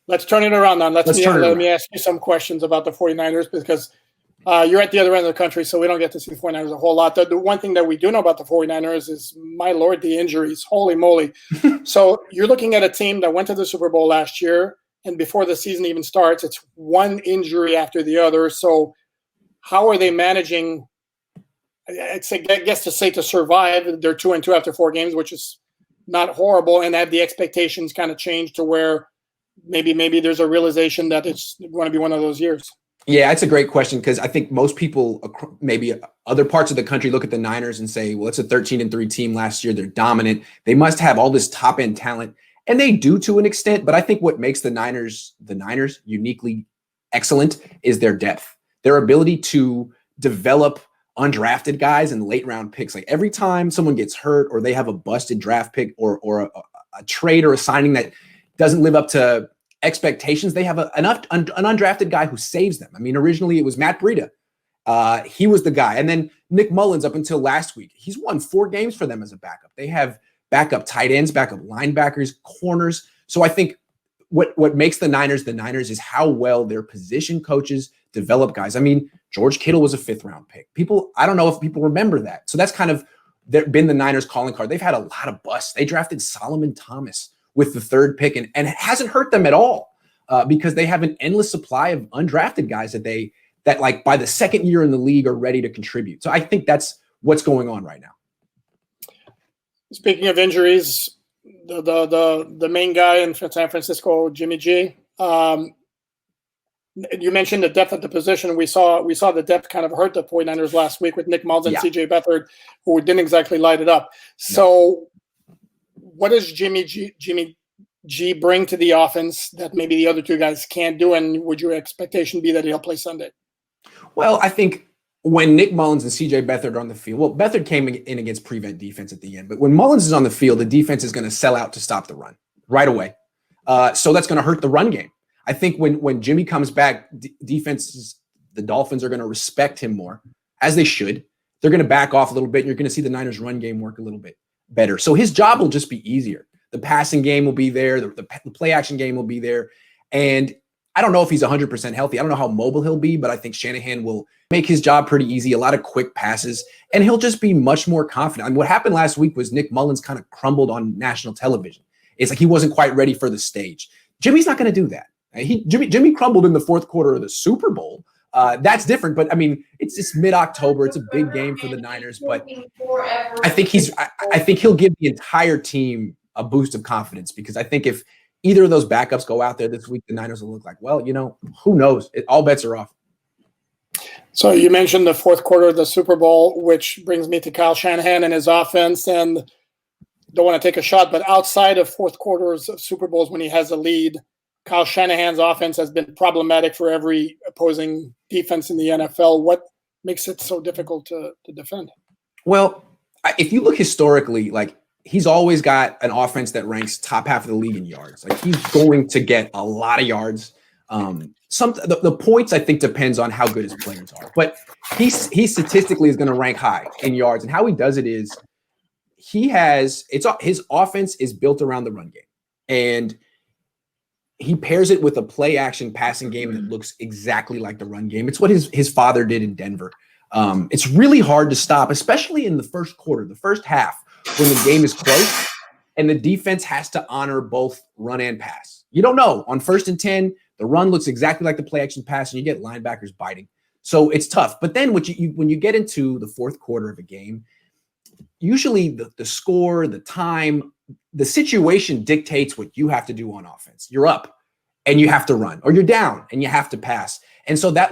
Let's turn it around now. Let around. me ask you some questions about the 49ers because you're at the other end of the country, so we don't get to see the 49ers a whole lot. The one thing that we do know about the 49ers is, my Lord, the injuries. Holy moly. So you're looking at a team that went to the Super Bowl last year, and before the season even starts, it's one injury after the other. So how are they managing, I guess to say, to survive? They're 2-2 after 4 games, which is not horrible, and have the expectations kind of changed to where maybe there's a realization that it's going to be one of those years? Yeah, that's a great question, because I think most people, maybe other parts of the country, look at the Niners and say, well, it's a 13-3 team last year. They're dominant. They must have all this top-end talent, and they do to an extent. But I think what makes the Niners uniquely excellent is their depth, their ability to develop undrafted guys and late-round picks. Like every time someone gets hurt or they have a busted draft pick or a trade or a signing that doesn't live up to expectations, they have an undrafted guy who saves them. I mean, originally it was Matt Breida. He was the guy. And then Nick Mullins, up until last week, he's won 4 games for them as a backup. They have backup tight ends, backup linebackers, corners. So I think what makes the Niners is how well their position coaches develop guys. I mean, George Kittle was a 5th-round pick. I don't know if people remember that. So that's kind of been the Niners calling card. They've had a lot of busts. They drafted Solomon Thomas with the 3rd pick, and it hasn't hurt them at all because they have an endless supply of undrafted guys that like by the 2nd year in the league are ready to contribute. So I think that's what's going on right now. Speaking of injuries, the main guy in San Francisco, Jimmy G. You mentioned the depth at the position. We saw the depth kind of hurt the 49ers last week with Nick Mullins and CJ Beathard, who didn't exactly light it up. So what does Jimmy G bring to the offense that maybe the other 2 guys can't do? And would your expectation be that he'll play Sunday? Well, I think when Nick Mullins and CJ Beathard are on the field, well, Beathard came in against prevent defense at the end, but when Mullins is on the field, the defense is going to sell out to stop the run right away. So that's going to hurt the run game. I think when Jimmy comes back, defenses, the Dolphins are going to respect him more, as they should. They're going to back off a little bit, and you're going to see the Niners run game work a little bit better. So his job will just be easier. The passing game will be there. The play action game will be there. And I don't know if he's 100% healthy. I don't know how mobile he'll be, but I think Shanahan will make his job pretty easy. A lot of quick passes, and he'll just be much more confident. And what happened last week was Nick Mullins kind of crumbled on national television. It's like he wasn't quite ready for the stage. Jimmy's not going to do that. Jimmy crumbled in the 4th quarter of the Super Bowl. That's different, but I mean, it's mid-October. It's a big game for the Niners, but I think he'll give the entire team a boost of confidence, because I think if either of those backups go out there this week, the Niners will look like, well, who knows? All bets are off. So you mentioned the 4th quarter of the Super Bowl, which brings me to Kyle Shanahan and his offense. And don't want to take a shot, but outside of 4th quarters of Super Bowls when he has a lead, Kyle Shanahan's offense has been problematic for every opposing defense in the NFL. What makes it so difficult to defend? Well, if you look historically, like he's always got an offense that ranks top half of the league in yards. Like he's going to get a lot of yards. The points, I think, depends on how good his players are, but he statistically is going to rank high in yards. And how he does it is his offense is built around the run game, and he pairs it with a play action passing game that looks exactly like the run game. It's what his father did in Denver. It's really hard to stop, especially in the 1st quarter, the first half, when the game is close and the defense has to honor both run and pass. You don't know. On 1st and 10, the run looks exactly like the play action pass, and you get linebackers biting. So it's tough. But then when you get into the 4th quarter of a game, usually the score, the time, the situation dictates what you have to do on offense. You're up and you have to run, or you're down and you have to pass. And so that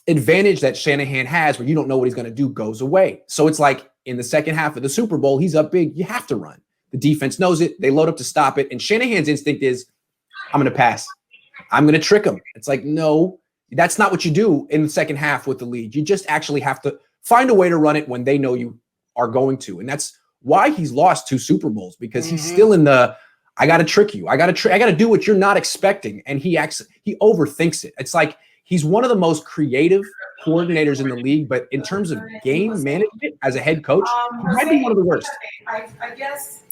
advantage that Shanahan has, where you don't know what he's going to do, goes away. So it's like in the 2nd half of the Super Bowl, he's up big. You have to run. The defense knows it. They load up to stop it. And Shanahan's instinct is, I'm going to pass. I'm going to trick him. It's like, no, that's not what you do in the 2nd half with the lead. You just actually have to find a way to run it when they know you are going to. And that's why he's lost 2 Super Bowls, because he's still in the, I got to trick you. I got to do what you're not expecting. And he overthinks it. It's like he's one of the most creative coordinators in the league, but in terms of game management as a head coach, he might be one of the worst.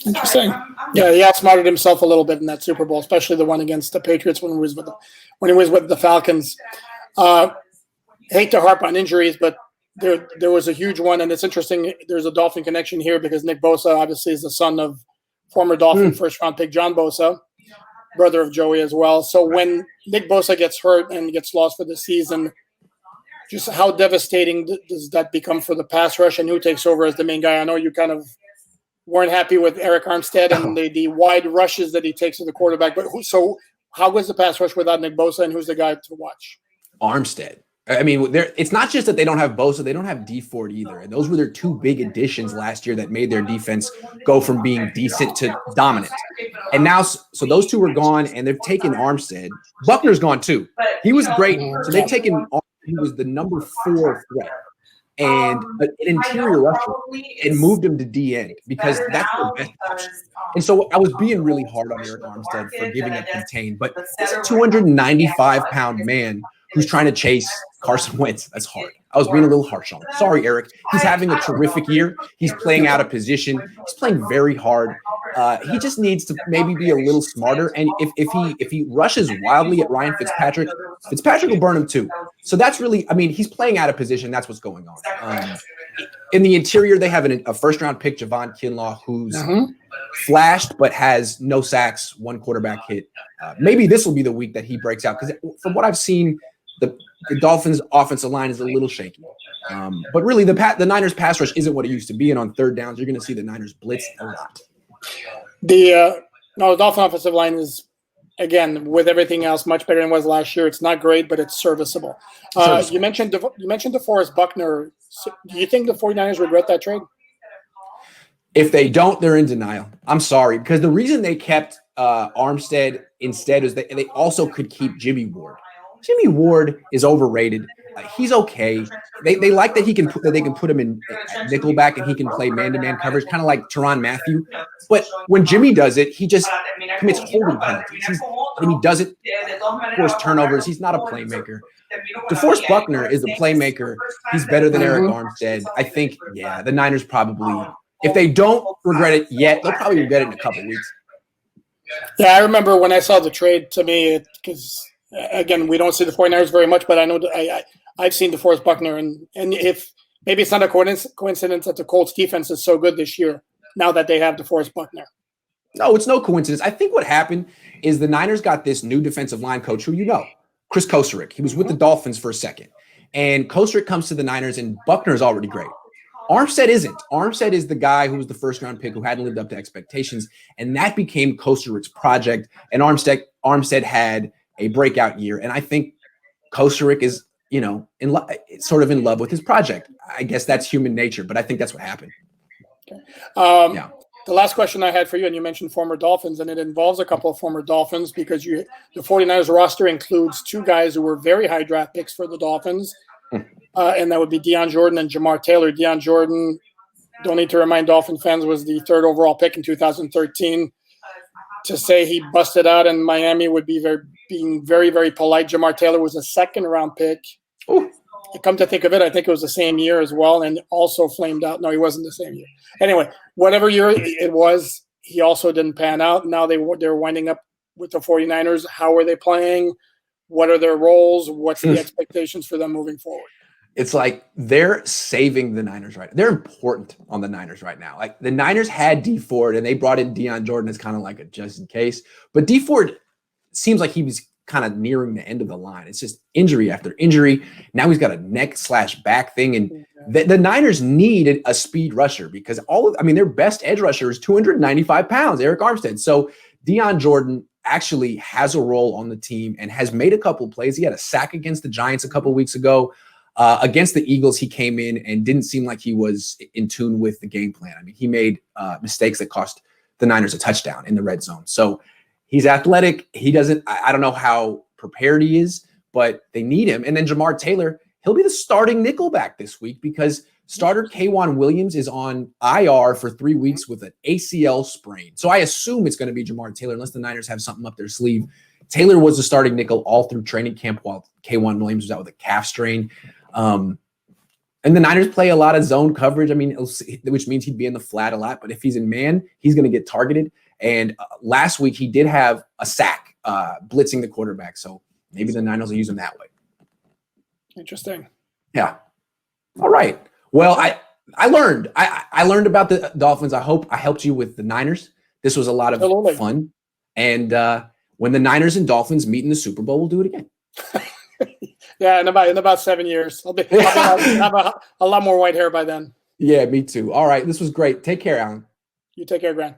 Interesting. Yeah, he outsmarted himself a little bit in that Super Bowl, especially the one against the Patriots when he was with the Falcons. Hate to harp on injuries, but there was a huge one, and it's interesting. There's a Dolphin connection here because Nick Bosa obviously is the son of former Dolphin first-round pick John Bosa, brother of Joey as well. So when Nick Bosa gets hurt and gets lost for the season, just how devastating does that become for the pass rush, and who takes over as the main guy? I know you kind of weren't happy with Eric Armstead and the wide rushes that he takes to the quarterback. But so how goes the pass rush without Nick Bosa, and who's the guy to watch? Armstead. I mean, it's not just that they don't have Bosa, they don't have D Ford either. And those were their two big additions last year that made their defense go from being decent to dominant. And now, so those two are gone, and they've taken Armstead. Buckner's gone too. He was great. So they've taken Armstead, who was the number 4 threat and an interior rusher, and moved him to D end because that's their best option. And so I was being really hard on Eric Armstead for giving up contain, but this 295-pound man who's trying to chase Carson Wentz, that's hard. I was being a little harsh on him. Sorry, Eric. He's having a terrific year. He's playing out of position. He's playing very hard. He just needs to maybe be a little smarter. And if he rushes wildly at Ryan Fitzpatrick, Fitzpatrick will burn him too. So that's really, I mean, he's playing out of position. That's what's going on. In the interior, they have a first-round pick, Javon Kinlaw, who's flashed but has no sacks, 1 quarterback hit. Maybe this will be the week that he breaks out, because from what I've seen, the Dolphins' offensive line is a little shaky. But really, the Niners' pass rush isn't what it used to be, and on third downs, you're going to see the Niners blitz a lot. The Dolphin offensive line is, again, with everything else, much better than it was last year. It's not great, but it's serviceable. You mentioned DeForest Buckner. So do you think the 49ers regret that trade? If they don't, they're in denial. I'm sorry, because the reason they kept Armstead instead is that they also could keep Jimmy Ward. Jimmy Ward is overrated. He's okay. They like that they can put him in nickelback and he can play man-to-man coverage, kind of like Tyrann Mathieu. But when Jimmy does it, he just commits holding penalties. And he doesn't force turnovers. He's not a playmaker. DeForest Buckner is a playmaker. He's better than Eric Armstead. I think, the Niners probably, if they don't regret it yet, they'll probably regret it in a couple of weeks. Yeah, I remember when I saw the trade, to me, because again, we don't see the 49ers very much, but I know I've seen DeForest Buckner, and if maybe it's not a coincidence that the Colts defense is so good this year now that they have DeForest Buckner. No, it's no coincidence. I think what happened is the Niners got this new defensive line coach who Chris Kosarick. He was with the Dolphins for a second, and Kosarick comes to the Niners, and Buckner is already great. Armstead isn't. Armstead is the guy who was the first-round pick who hadn't lived up to expectations, and that became Kosarick's project, and Armstead had a breakout year. And I think Kosarick is, sort of in love with his project. I guess that's human nature, but I think that's what happened. Okay. The last question I had for you, and you mentioned former Dolphins, and it involves a couple of former Dolphins because the 49ers roster includes 2 guys who were very high draft picks for the Dolphins, and that would be Deion Jordan and Jamar Taylor. Deion Jordan, don't need to remind Dolphin fans, was the 3rd overall pick in 2013. To say he busted out in Miami would be being very, very polite. Jamar Taylor was a 2nd-round pick. Ooh. Come to think of it, I think it was the same year as well, and also flamed out. No, he wasn't the same year. Anyway, whatever year it was, he also didn't pan out. Now they're winding up with the 49ers. How are they playing? What are their roles? What's the expectations for them moving forward? It's like they're saving the Niners right now. They're important on the Niners right now. Like the Niners had D Ford and they brought in Deion Jordan as kind of like a just in case. But D Ford seems like he was kind of nearing the end of the line. It's just injury after injury. Now he's got a neck/back thing. And the Niners needed a speed rusher because their best edge rusher is 295 pounds, Eric Armstead. So Deion Jordan actually has a role on the team and has made a couple plays. He had a sack against the Giants a couple weeks ago. Against the Eagles, he came in and didn't seem like he was in tune with the game plan. I mean, he made mistakes that cost the Niners a touchdown in the red zone. So he's athletic. He doesn't – I don't know how prepared he is, but they need him. And then Jamar Taylor, he'll be the starting nickelback this week because starter K'Wan Williams is on IR for 3 weeks with an ACL sprain. So I assume it's going to be Jamar Taylor unless the Niners have something up their sleeve. Taylor was the starting nickel all through training camp while K1 Williams was out with a calf strain. And the Niners play a lot of zone coverage. I mean, which means he'd be in the flat a lot. But if he's in man, he's going to get targeted. And last week he did have a sack blitzing the quarterback. So maybe the Niners will use him that way. Interesting. Yeah. All right. Well, I learned. I learned about the Dolphins. I hope I helped you with the Niners. This was a lot of fun. And when the Niners and Dolphins meet in the Super Bowl, we'll do it again. Yeah, in about 7 years. I'll have a lot more white hair by then. Yeah, me too. All right. This was great. Take care, Alan. You take care, Grant.